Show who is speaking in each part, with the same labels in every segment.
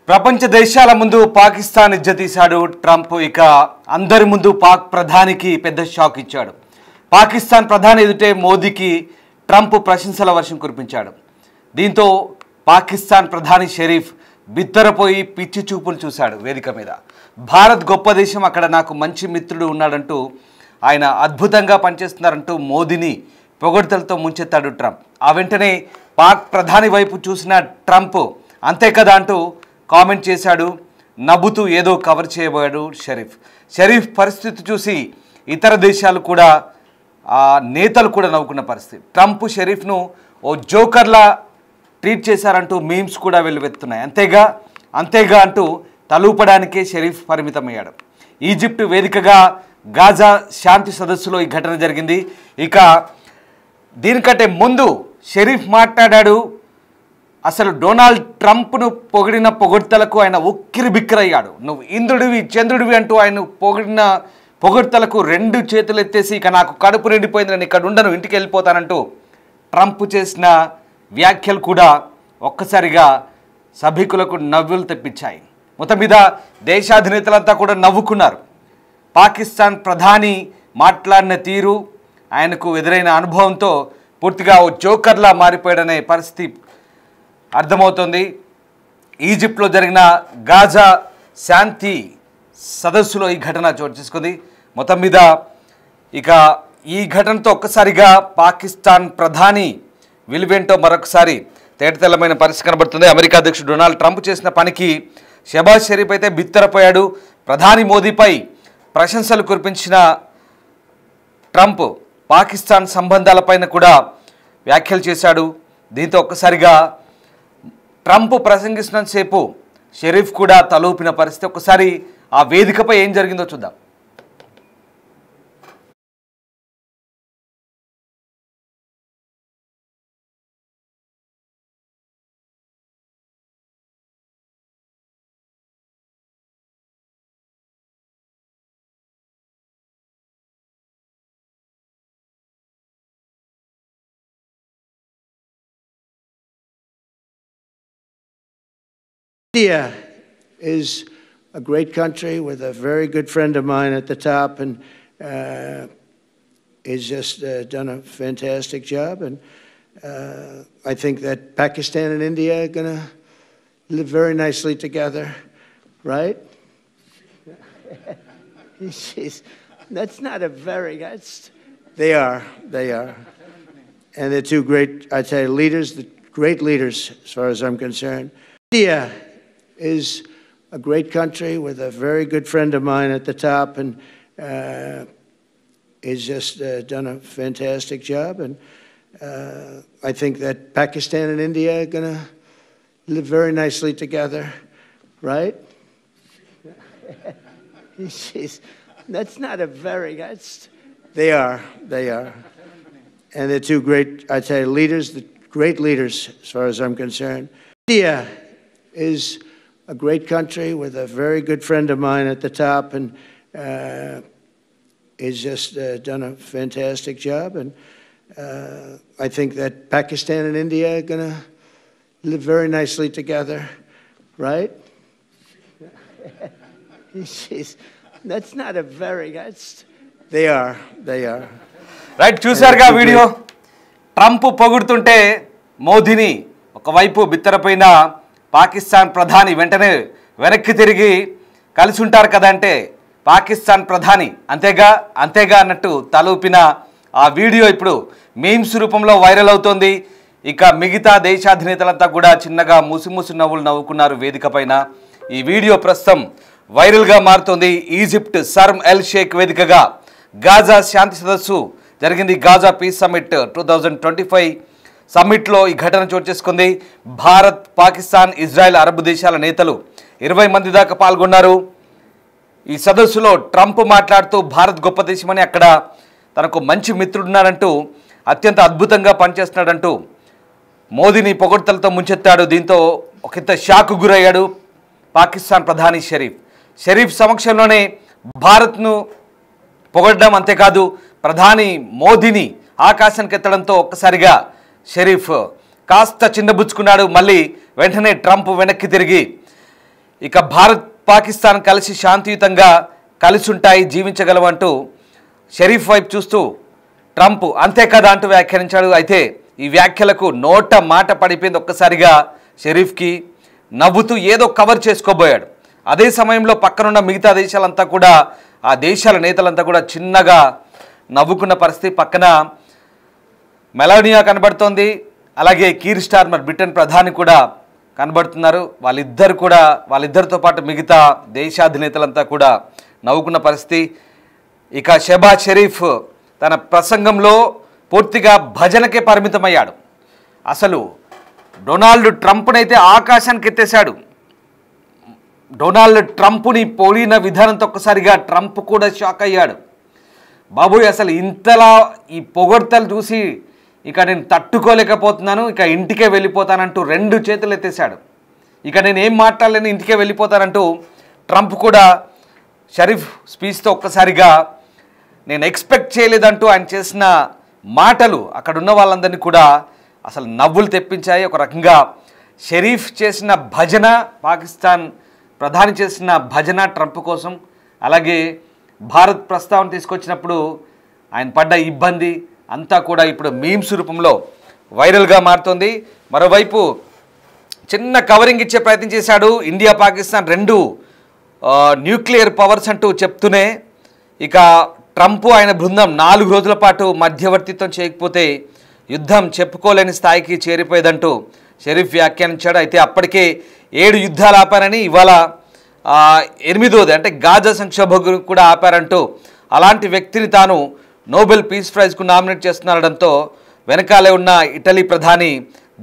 Speaker 1: ప్రపంచ దేశాల ముందు పాకిస్తాన్ ఇజ్జతీశాడు ట్రంప్. ఇక అందరి ముందు పాక్ ప్రధానికి పెద్ద షాక్ ఇచ్చాడు. పాకిస్తాన్ ప్రధాని ఎదుటే మోదీకి ట్రంప్ ప్రశంసల వర్షం కురిపించాడు. దీంతో పాకిస్తాన్ ప్రధాని షరీఫ్ బిత్తరపోయి పిచ్చి చూపులు చూశాడు వేదిక మీద. భారత్ గొప్ప దేశం, అక్కడ నాకు మంచి మిత్రుడు ఉన్నాడంటూ, ఆయన అద్భుతంగా పనిచేస్తున్నారంటూ మోదీని పొగడ్తలతో ముంచెత్తాడు ట్రంప్. ఆ వెంటనే పాక్ ప్రధాని వైపు చూసిన ట్రంప్ అంతే కదా అంటూ కామెంట్ చేశాడు. నవ్వుతూ ఏదో కవర్ చేయబోయాడు షరీఫ్ పరిస్థితి చూసి ఇతర దేశాలు కూడా నేతలు కూడా నవ్వుకున్న పరిస్థితి. ట్రంప్ షరీఫ్ను ఓ జోకర్లా ట్రీట్ చేశారంటూ మీమ్స్ కూడా వెల్లువెత్తున్నాయి. అంతేగా అంటూ తలూపడానికే షరీఫ్ పరిమితమయ్యాడు. ఈజిప్ట్ వేదికగా గాజా శాంతి సదస్సులో ఈ ఘటన జరిగింది. ఇక దీనికంటే ముందు షరీఫ్ మాట్లాడాడు. అసలు డొనాల్డ్ ట్రంప్ను పొగిడిన పొగడ్తలకు ఆయన ఉక్కిరి బిక్కిరయ్యాడు. నువ్వు ఇంద్రుడివి చంద్రుడివి అంటూ ఆయన పొగిడిన పొగడ్తలకు రెండు చేతులు ఎత్తేసి, ఇక నాకు కడుపు నిండిపోయింది, నేను ఇక్కడ ఉండను, ఇంటికి వెళ్ళిపోతానంటూ ట్రంప్ చేసిన వ్యాఖ్యలు కూడా ఒక్కసారిగా సభికులకు నవ్వులు తెప్పించాయి. మొత్తం మీద దేశాధినేతలంతా కూడా నవ్వుకున్నారు. పాకిస్తాన్ ప్రధాని మాట్లాడిన తీరు, ఆయనకు ఎదురైన అనుభవంతో పూర్తిగా ఓ జోకర్లా మారిపోయాడనే పరిస్థితి అర్థమవుతుంది. ఈజిప్ట్లో జరిగిన గాజా శాంతి సదస్సులో ఈ ఘటన చోటు చేసుకుంది. మొత్తం మీద ఇక ఈ ఘటనతో ఒక్కసారిగా పాకిస్తాన్ ప్రధాని విలువేంటో మరొకసారి తేటతెల్లమైన పరిస్థితి కనబడుతుంది. అమెరికా అధ్యక్షుడు డొనాల్డ్ ట్రంప్ చేసిన పనికి షెహబాజ్ షరీఫ్ అయితే బిత్తరపోయాడు. ప్రధాని మోదీపై ప్రశంసలు కురిపించిన ట్రంప్ పాకిస్తాన్ సంబంధాలపైన కూడా వ్యాఖ్యలు చేశాడు. దీంతో ఒక్కసారిగా ట్రంప్ ప్రసంగిస్తున్నంతసేపు షరీఫ్ కూడా తలూపిన పరిస్థితి. ఒకసారి ఆ వేదికపై ఏం జరిగిందో చూద్దాం.
Speaker 2: India is a great country with a very good friend of mine at the top, and he's just done a fantastic job. And I think that Pakistan and India are going to live very nicely together, right? That's not a very, they are. And they're two great, I'd say, leaders, great leaders as far as I'm concerned. India is a great country with a very good friend of mine at the top, and he's just done a fantastic job. And I think that Pakistan and India are going to live very nicely together, right? That's not a very, they are. And they're two great, I'd say, leaders, great leaders as far as I'm concerned. India is a great country with a very good friend of mine at the top, and he's just done a fantastic job. And I think that Pakistan and India are going to live very nicely together, right? That's not a very, they are.
Speaker 1: Right, చూసారుగా video. Trump పొగుడుతుంటే మోదీని ఒకవైపు బిత్తరపోయిన పాకిస్తాన్ ప్రధాని వెంటనే వెనక్కి తిరిగి కలిసి ఉంటారు కదా అంటే పాకిస్తాన్ ప్రధాని అంతేగా అన్నట్టు తలూపిన ఆ వీడియో ఇప్పుడు మీమ్స్ రూపంలో వైరల్ అవుతోంది. ఇక మిగతా దేశాధినేతలంతా కూడా చిన్నగా ముసిముసి నవ్వులు నవ్వుకున్నారు వేదిక పైన. ఈ వీడియో ప్రస్తుతం వైరల్గా మారుతోంది. ఈజిప్ట్ షర్మ్ ఎల్ షేక్ వేదికగా గాజా శాంతి సదస్సు జరిగింది. గాజా పీస్ సమ్మిట్ 2025 సమ్మిట్లో ఈ ఘటన చోటు చేసుకుంది. భారత్, పాకిస్తాన్, ఇజ్రాయెల్, అరబ్ దేశాల నేతలు 20 మంది దాకా పాల్గొన్నారు. ఈ సదస్సులో ట్రంప్ మాట్లాడుతూ భారత్ గొప్ప దేశమని, అక్కడ తనకు మంచి మిత్రుడున్నాడంటూ, అత్యంత అద్భుతంగా పనిచేస్తున్నాడంటూ మోదీని పొగడ్తలతో ముంచెత్తాడు. దీంతో ఒకంత షాక్ గురయ్యాడు పాకిస్తాన్ ప్రధాని షరీఫ్ సమక్షంలోనే భారత్ను పొగడ్డం, అంతేకాదు ప్రధాని మోదీని ఆకాశానికి ఎత్తడంతో ఒక్కసారిగా షరీఫ్ కాస్త చిన్నబుచ్చుకున్నాడు. మళ్ళీ వెంటనే ట్రంప్ వెనక్కి తిరిగి ఇక భారత్ పాకిస్తాన్ కలిసి శాంతియుతంగా కలిసి ఉంటాయి, జీవించగలవంటూ షరీఫ్ వైపు చూస్తూ ట్రంప్ అంతే కదా అంటూ వ్యాఖ్యానించాడు. అయితే ఈ వ్యాఖ్యలకు నోట మాట పడిపోయింది ఒక్కసారిగా షరీఫ్కి. నవ్వుతూ ఏదో కవర్ చేసుకోబోయాడు. అదే సమయంలో పక్కనున్న మిగతా దేశాలంతా కూడా, ఆ దేశాల నేతలంతా కూడా చిన్నగా నవ్వుకున్న పరిస్థితి. పక్కన మెలానియా కనబడుతోంది, అలాగే కీర్ స్టార్మర్ బ్రిటన్ ప్రధాని కూడా కనబడుతున్నారు. వాళ్ళిద్దరితో పాటు మిగతా దేశాధినేతలంతా కూడా నవ్వుకున్న పరిస్థితి. ఇక షెహబాజ్ షరీఫ్ తన ప్రసంగంలో పూర్తిగా భజనకే పరిమితమయ్యాడు. అసలు డొనాల్డ్ ట్రంప్నైతే ఆకాశానికి ఎత్తేశాడు. డొనాల్డ్ ట్రంప్ని పోలిన విధానంతో ఒక్కసారిగా ట్రంప్ కూడా షాక్ అయ్యాడు. బాబోయ్, అసలు ఇంతలా ఈ పొగడ్తలు చూసి ఇక నేను తట్టుకోలేకపోతున్నాను, ఇక ఇంటికే వెళ్ళిపోతానంటూ 2 చేతులు ఎత్తేశాడు. ఇక నేను ఏం మాట్లాడలేను, ఇంటికే వెళ్ళిపోతానంటూ ట్రంప్ కూడా షరీఫ్ స్పీచ్తో ఒక్కసారిగా నేను ఎక్స్పెక్ట్ చేయలేదంటూ ఆయన చేసిన మాటలు అక్కడ ఉన్న వాళ్ళందరినీ కూడా అసలు నవ్వులు తెప్పించాయి. ఒక రకంగా షరీఫ్ చేసిన భజన, పాకిస్తాన్ ప్రధాని చేసిన భజన ట్రంప్ కోసం, అలాగే భారత్ ప్రస్తావన తీసుకొచ్చినప్పుడు ఆయన పడ్డ ఇబ్బంది అంతా కూడా ఇప్పుడు మీమ్స్ రూపంలో వైరల్గా మారుతోంది. మరోవైపు చిన్న కవరింగ్ ఇచ్చే ప్రయత్నం చేశాడు. ఇండియా పాకిస్తాన్ 2 న్యూక్లియర్ పవర్స్ అంటూ చెప్తూనే ఇక ట్రంప్ ఆయన బృందం 4 రోజుల పాటు మధ్యవర్తిత్వం చేయకపోతే యుద్ధం చెప్పుకోలేని స్థాయికి చేరిపోయేదంటూ షరీఫ్ వ్యాఖ్యానించాడు. అయితే అప్పటికే 7 యుద్ధాలు ఆపారని, ఇవాళ 8వది అంటే గాజా సంక్షోభం కూడా ఆపారంటూ, అలాంటి వ్యక్తిని తాను నోబెల్ పీస్ ప్రైజ్కు నామినేట్ చేస్తున్నారడంతో వెనకాలే ఉన్న ఇటలీ ప్రధాని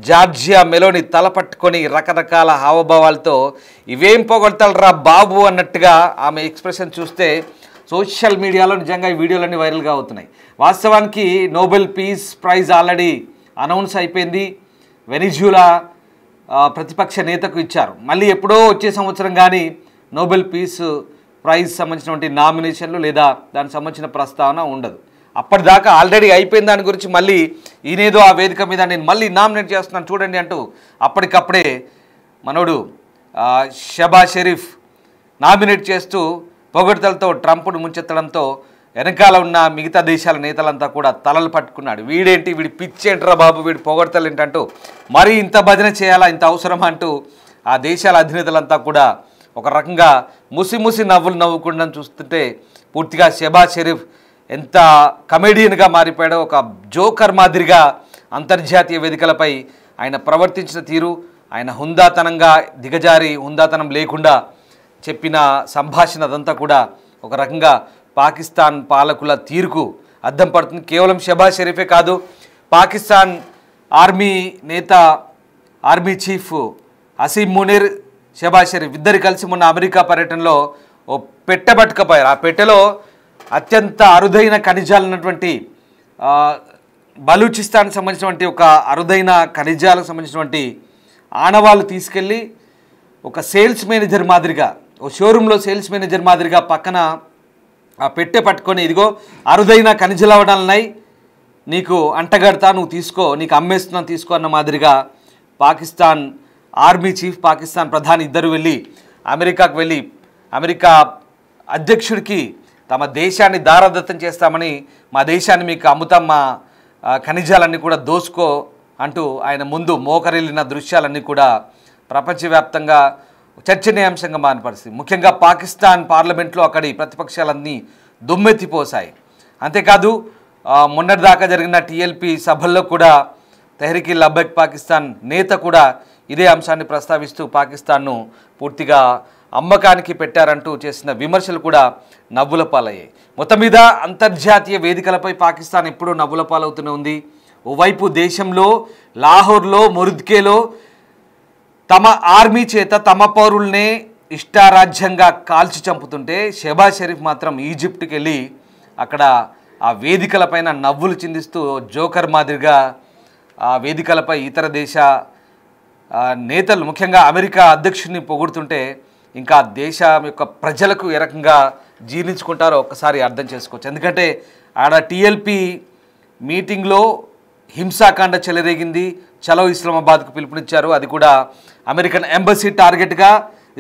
Speaker 1: జార్జియా మెలోని తల పట్టుకొని రకరకాల హావభావాలతో ఇవేం పొగడతారా బాబు అన్నట్టుగా ఆమె ఎక్స్ప్రెషన్ చూస్తే సోషల్ మీడియాలో నిజంగా ఈ వీడియోలన్నీ వైరల్గా అవుతున్నాయి. వాస్తవానికి Nobel peace prize already announce అయిపోయింది. వెనిజులా ప్రతిపక్ష నేతకు ఇచ్చారు. మళ్ళీ ఎప్పుడో వచ్చే సంవత్సరం కానీ నోబెల్ పీస్ ప్రైజ్ సంబంధించినటువంటి నామినేషన్లు లేదా దానికి సంబంధించిన ప్రస్తావన ఉండదు. అప్పటిదాకా ఆల్రెడీ అయిపోయిన దాని గురించి మళ్ళీ ఈయనేదో ఆ వేదిక మీద నేను మళ్ళీ నామినేట్ చేస్తున్నాను చూడండి అంటూ అప్పటికప్పుడే మనోడు షెహబాజ్ షరీఫ్ నామినేట్ చేస్తూ పొగడ్తలతో ట్రంప్ను ముంచెత్తడంతో వెనకాల ఉన్న మిగతా దేశాల నేతలంతా కూడా తలలు పట్టుకున్నాడు. వీడేంటి, వీడి పిచ్చేంట్రా బాబు, వీడి పొగడ్తలు ఏంటంటూ, మరీ ఇంత భజన చేయాలా, ఇంత అవసరమా అంటూ ఆ దేశాల అధినేతలంతా కూడా ఒక రకంగా ముసి నవ్వులు నవ్వుకుండా చూస్తుంటే పూర్తిగా షెహబాజ్ షరీఫ్ ఎంత కమెడియన్గా మారిపోయాడో, ఒక జోకర్ మాదిరిగా అంతర్జాతీయ వేదికలపై ఆయన ప్రవర్తించిన తీరు, ఆయన హుందాతనంగా దిగజారి హుందాతనం లేకుండా చెప్పిన సంభాషణ అదంతా కూడా ఒక రకంగా పాకిస్తాన్ పాలకుల తీరుకు అద్దం పడుతుంది. కేవలం షెహబాజ్ షరీఫే కాదు, పాకిస్తాన్ ఆర్మీ నేత, ఆర్మీ చీఫ్ అసీమ్ మునీర్, షెహబాజ్ షరీఫ్ ఇద్దరు కలిసి మొన్న అమెరికా పర్యటనలో ఓ పెట్టె పట్టుకపోయారు. ఆ పెట్టెలో అత్యంత అరుదైన ఖనిజాలు ఉన్నటువంటి బలూచిస్తాన్కి సంబంధించినటువంటి ఒక అరుదైన ఖనిజాలకు సంబంధించినటువంటి ఆనవాళ్ళు తీసుకెళ్ళి ఒక సేల్స్ మేనేజర్ మాదిరిగా, ఓ షోరూంలో సేల్స్ మేనేజర్ మాదిరిగా పక్కన ఆ పెట్టె పట్టుకొని, ఇదిగో అరుదైన ఖనిజ లవణాలున్నాయి, నీకు అంటగడతా, నువ్వు తీసుకో, నీకు అమ్మేస్తున్నాను తీసుకో అన్న మాదిరిగా పాకిస్తాన్ ఆర్మీ చీఫ్, పాకిస్తాన్ ప్రధాని ఇద్దరు వెళ్ళి అమెరికాకు వెళ్ళి అమెరికా అధ్యక్షుడికి తమ దేశాన్ని దారాదత్తం చేస్తామని, మా దేశాన్ని మీకు అమ్ముతాం, మా ఖనిజాలన్నీ కూడా దోసుకో అంటూ ఆయన ముందు మోకరిల్లిన దృశ్యాలన్నీ కూడా ప్రపంచవ్యాప్తంగా చర్చనీయాంశంగా మారిన పరిస్థితి. ముఖ్యంగా పాకిస్తాన్ పార్లమెంట్లో అక్కడి ప్రతిపక్షాలన్నీ దుమ్మెత్తిపోసాయి. అంతేకాదు మొన్నటిదాకా జరిగిన టీఎల్పీ సభల్లో కూడా తెహ్రీక్ లబ్బైక్ పాకిస్తాన్ నేత కూడా ఇదే అంశాన్ని ప్రస్తావిస్తూ పాకిస్తాన్ను పూర్తిగా అమ్మకానికి పెట్టారంటూ చేసిన విమర్శలు కూడా నవ్వుల పాలయ్యాయి. మొత్తం మీద అంతర్జాతీయ వేదికలపై పాకిస్తాన్ ఎప్పుడూ నవ్వుల పాలవుతూనే ఉంది. ఓవైపు దేశంలో లాహోర్లో, మురుద్కేలో తమ ఆర్మీ చేత తమ పౌరుల్నే ఇష్టారాజ్యంగా కాల్చి చంపుతుంటే షెహబాజ్ షరీఫ్ మాత్రం ఈజిప్ట్కి వెళ్ళి అక్కడ ఆ వేదికలపైన నవ్వులు చిందిస్తూ జోకర్ మాదిరిగా ఆ వేదికలపై ఇతర దేశ నేతలు, ముఖ్యంగా అమెరికా అధ్యక్షుడిని పొగుడుతుంటే ఇంకా దేశం యొక్క ప్రజలకు ఏ రకంగా జీర్ణించుకుంటారో ఒక్కసారి అర్థం చేసుకోవచ్చు. ఎందుకంటే ఆడ టీఎల్పీ మీటింగ్లో హింసాకాండ చెలరేగింది, చలో ఇస్లామాబాద్కు పిలుపునిచ్చారు. అది కూడా అమెరికన్ ఎంబసీ టార్గెట్గా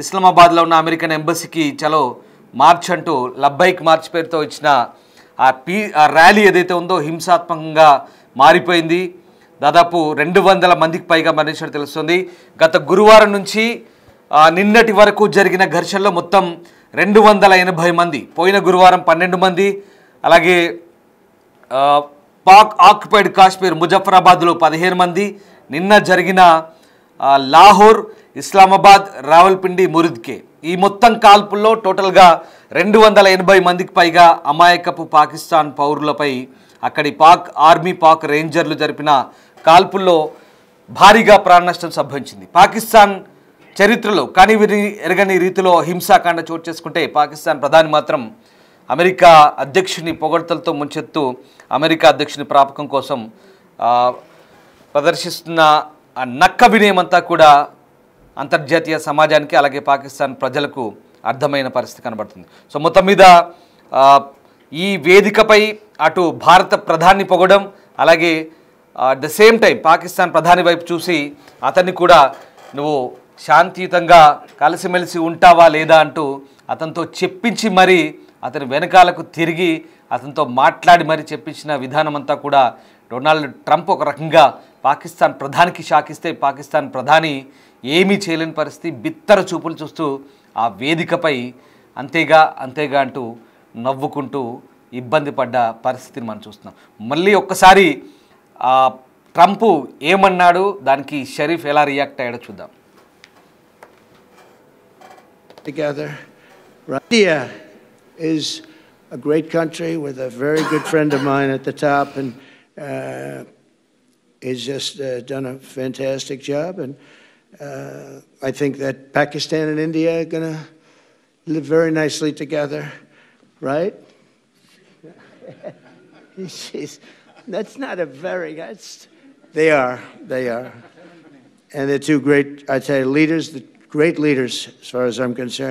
Speaker 1: ఇస్లామాబాద్లో ఉన్న అమెరికన్ ఎంబసీకి చలో మార్చ్ అంటూ లబ్బైక్ మార్చ్ పేరుతో ఇచ్చిన ఆ ర్యాలీ ఏదైతే ఉందో హింసాత్మకంగా మారిపోయింది. దాదాపు 200 మందికి పైగా మరణించినట్టు తెలుస్తుంది. గత గురువారం నుంచి నిన్నటి వరకు జరిగిన ఘర్షణలో మొత్తం 280 మంది, పోయిన గురువారం 12 మంది, అలాగే పాక్ ఆక్యుపైడ్ కాశ్మీర్ ముజఫరాబాద్లో 15 మంది, నిన్న జరిగిన లాహోర్, ఇస్లామాబాద్, రావల్పిండి, మురిద్కే ఈ మొత్తం కాల్పుల్లో టోటల్గా 280 మందికి పైగా అమాయకపు పాకిస్తాన్ పౌరులపై అక్కడి పాక్ ఆర్మీ, పాక్ రేంజర్లు జరిపిన కాల్పుల్లో భారీగా ప్రాణ నష్టం సంభవించింది. పాకిస్తాన్ చరిత్రలో కానీ ఎరగని రీతిలో హింసాకాండ చోటు చేసుకుంటే పాకిస్తాన్ ప్రధాని మాత్రం అమెరికా అధ్యక్షుని పొగడ్తలతో ముంచెత్తు అమెరికా అధ్యక్షుని ప్రాపకం కోసం ప్రదర్శిస్తున్న నక్క వినయమంతా కూడా అంతర్జాతీయ సమాజానికి అలాగే పాకిస్తాన్ ప్రజలకు అర్థమైన పరిస్థితి కనబడుతుంది. సో మొత్తం మీద ఈ వేదికపై అటు భారత ప్రధాని పొగడం, అలాగే at the same time Pakistan ప్రధాని వైపు చూసి అతన్ని కూడా నువ్వు శాంతియుతంగా కలిసిమెలిసి ఉంటావా లేదా అంటూ అతనితో చెప్పించి మరీ అతని వెనకాలకు తిరిగి అతనితో మాట్లాడి మరీ చెప్పించిన విధానం అంతా కూడా డొనాల్డ్ ట్రంప్ ఒక రకంగా పాకిస్తాన్ ప్రధానికి షాకిస్తే పాకిస్తాన్ ప్రధాని ఏమీ చేయలేని పరిస్థితి, బిత్తర చూపులు చూస్తూ ఆ వేదికపై అంతేగా అంటూ నవ్వుకుంటూ ఇబ్బంది పడ్డ పరిస్థితిని మనం చూస్తున్నాం. మళ్ళీ ఒక్కసారి ట్రంప్ ఏమన్నాడు, దానికి షరీఫ్ ఎలా రియాక్ట్ అయ్యాడో చూద్దాం.
Speaker 2: Together. India is a great country with a very good friend of mine at the top, and he's just done a fantastic job. And I think that Pakistan and India are going to live very nicely together, right? That's not a very. They are, and they're two great, I'd say, leaders. Great leaders, as far as I'm concerned.